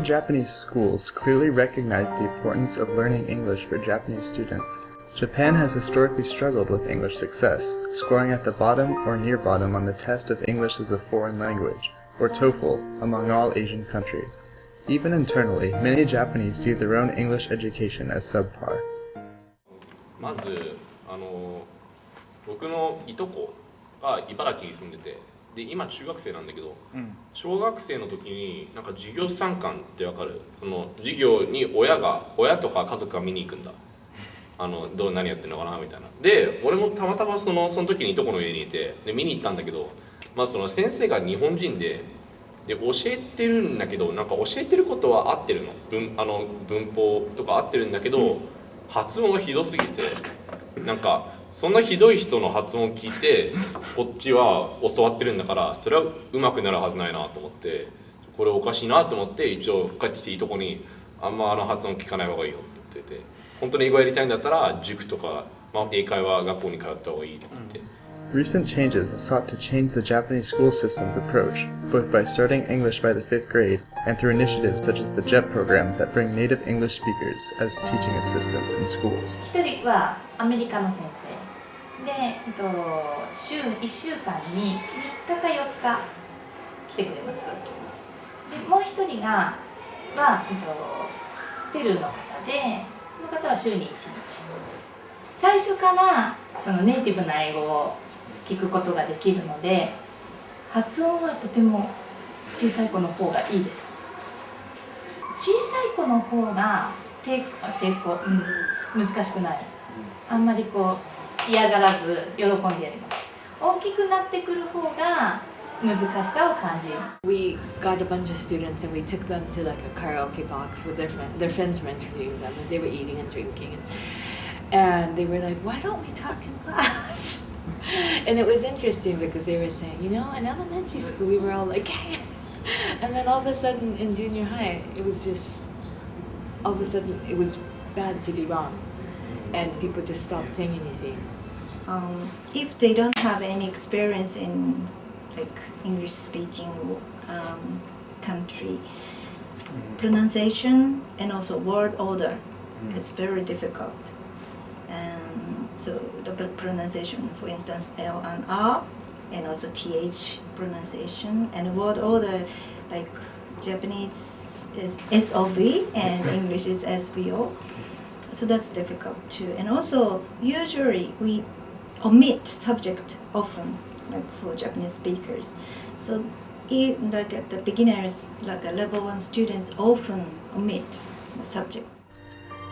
Japanese schools clearly recognize the importance of learning English for Japanese students. Japan has historically struggled with English success, scoring at the bottom or near bottom on the test of English as a foreign language, or TOEFL, among all Asian countries. Even internally, many Japanese see their own English education as subpar. まず僕のいとこが茨城に住んでて、で今中学生なんだけど、小学生の時になんか授業参観ってわかる？その授業に親とか家族が見に行くんだ。何やってるのかなみたいな。で俺もたまたまその時にいとこの家にいて、で見に行ったんだけど、まあその先生が日本人で教えてるんだけど、なんか教えてることは合ってるの。文法とか合ってるんだけど、発音がひどすぎて、なんかそんなひどい人の発音を聞いてこっちは教わってるんだから、それは上手くなるはずないなと思って、これおかしいなと思って、一応帰ってきていいとこにあんま発音聞かない方がいいよって言ってて、本当に英語やりたいんだったら塾とか、英会話学校に通った方がいいと思って。Recent changes have sought to change the Japanese school system's approach, both by starting English by the 5th grade and through initiatives such as the JET program that bring native English speakers as teaching assistants in schools. 一人はアメリカの先生で、週1週間に3日か4日来てくれます。でもう一人は、ペルーの方で、その方は週に1日。最初からそのネイティブな英語を聞くことができるので、発音はとても小さい子の方がいいです。小さい子の方が抵抗、難しくない。あんまり嫌がらず喜んでやります。大きくなってくる方が難しさを感じる。We got a bunch of students and we took them to like a karaoke box with their friends. Their friends were interviewing them and they were eating and drinking. And they were like, why don't we talk in class? And it was interesting because they were saying, in elementary school we were all like, hey. And then all of a sudden in junior high, it was bad to be wrong. And people just stopped saying anything. If they don't have any experience in like English speaking country, pronunciation and also word order is very difficult. And so the pronunciation, for instance, L and R, and also TH pronunciation, and word order, like Japanese is SOV and English is SVO. So that's difficult too. And also, usually we omit subject often, like for Japanese speakers. So like at the beginners, like a level 1 students often omit the subject.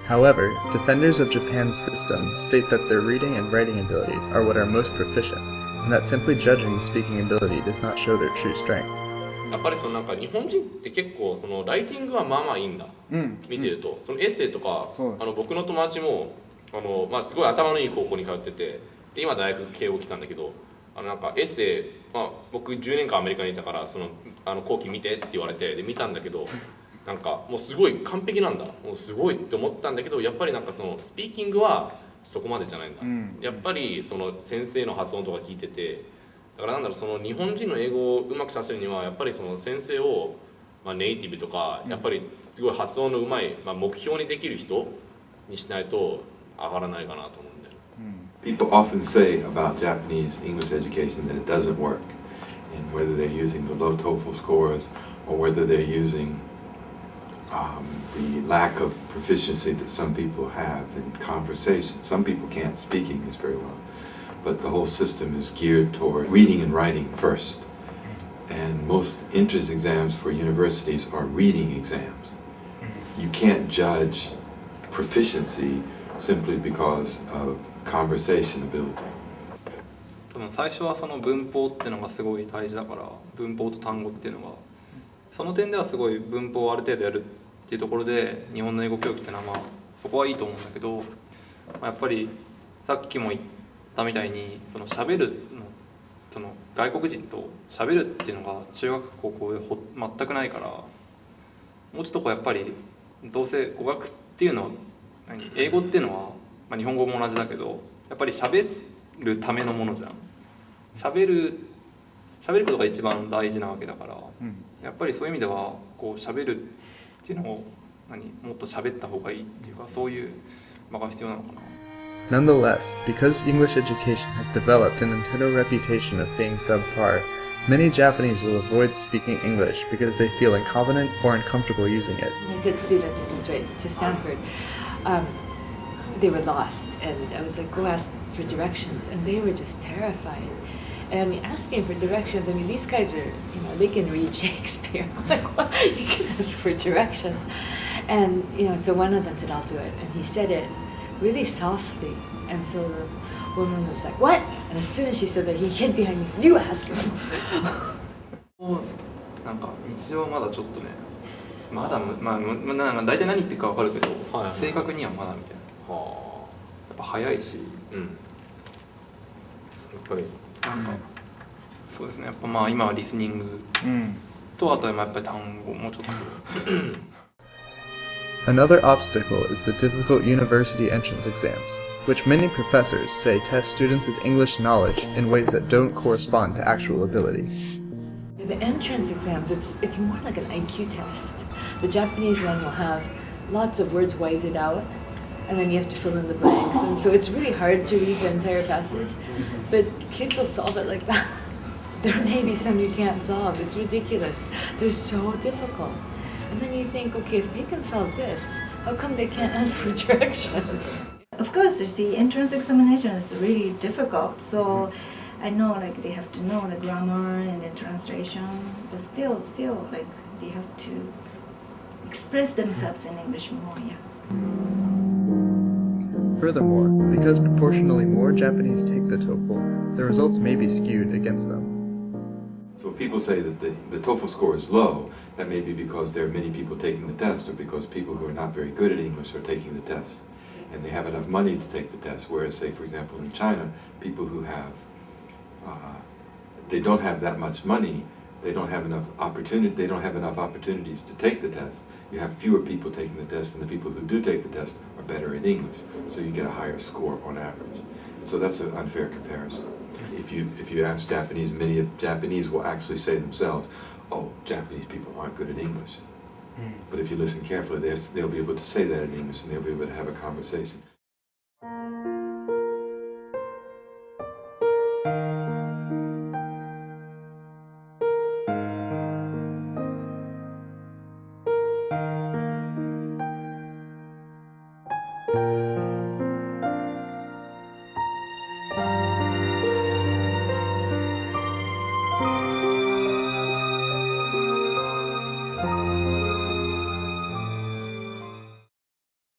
However, defenders of Japan's system state that their reading and writing abilities are what are most proficient, and that simply judging the speaking ability does not show their true strengths. やっぱりなんか日本人って結構ライティングはまあまあいいんだ、見てると。そのエッセイとか、僕の友達もすごい頭のいい高校に通ってて、で今大学慶応来たんだけど、なんかエッセイ、僕10年間アメリカにいたから、後期見てって言われて、で見たんだけど、なんかもうすごい完璧なんだ、もうすごいって思ったんだけど、やっぱりなんかスピーキングはそこまでじゃないんだ、やっぱり先生の発音とか聞いてて、だから日本人の英語をうまくさせるにはやっぱり先生を、ネイティブとかやっぱりすごい発音のうまい、目標にできる人にしないと上がらないかなと思うんだよ。People often say about Japanese English education that it doesn't work, and whether they're using the low TOEFL scores or whether they're using the lack of proficiency that some people have in conversation. Some people can't speak English very well, but the whole system is geared toward reading and writing first. And most entrance exams for universities are reading exams. You can't judge proficiency simply because of conversation ability. 多分最初は文法っていうのがすごい大事だから、文法と単語っていうのがその点ではすごい文法をある程度やるっていうところで日本の英語教育っていうのはそこはいいと思うんだけど、やっぱりさっきも言ったみたいに喋るの外国人と喋るっていうのが中学高校で全くないから、もうちょっとやっぱりどうせ語学っていうのは英語っていうのは、日本語も同じだけどやっぱり喋るためのものじゃん。喋ることが一番大事なわけだから、やっぱりそういう意味では喋るっていうのをもっと喋った方がいいっていうか、そういう場が必要なのかな。Nonetheless, because English education has developed an internal reputation of being subpar, many Japanese will avoid speaking English because they feel incompetent or uncomfortable using it. I took students, that's right, to Stanford. They were lost, and I was like, go ask for directions, and they were just terrified. And I mean, asking for directions, I mean, these guys are, they can read Shakespeare. I'm like, what? You can ask for directions. And, so one of them said, I'll do it. And he said it really softly. And so the woman was like, what? And as soon as she said that, he hid behind me and said, you ask him. なんか日常はまだちょっとね、まだなんか大体何言ってるか分かるけど、正確にはまだみたいな。やっぱ早いし、やっぱりなんか、そうですね。やっぱ今はリスニングと、あとはやっぱり単語もうちょっと。Another obstacle is the difficult university entrance exams, which many professors say test students' English knowledge in ways that don't correspond to actual ability. In the entrance exams, it's more like an IQ test. The Japanese one will have lots of words whited out, and then you have to fill in the blanks. And so it's really hard to read the entire passage, but kids will solve it like that. There may be some you can't solve. It's ridiculous. They're so difficult. And then you think, okay, if they can solve this, how come they can't ask for directions? Of course, the entrance examination is really difficult. So I know they have to know the grammar and the translation, but still they have to express themselves in English more, yeah. Furthermore, because proportionally more Japanese take the TOEFL, the results may be skewed against them. So if people say that the TOEFL score is low, that may be because there are many people taking the test, or because people who are not very good at English are taking the test, and they have enough money to take the test. Whereas, say, for example, in China, people who have they don't have that much money, they don't have enough opportunities to take the test. You have fewer people taking the test, and the people who do take the test are better at English, so you get a higher score on average. So that's an unfair comparison. If you ask Japanese, many Japanese will actually say themselves, oh, Japanese people aren't good at English. But if you listen carefully, they'll be able to say that in English, and they'll be able to have a conversation.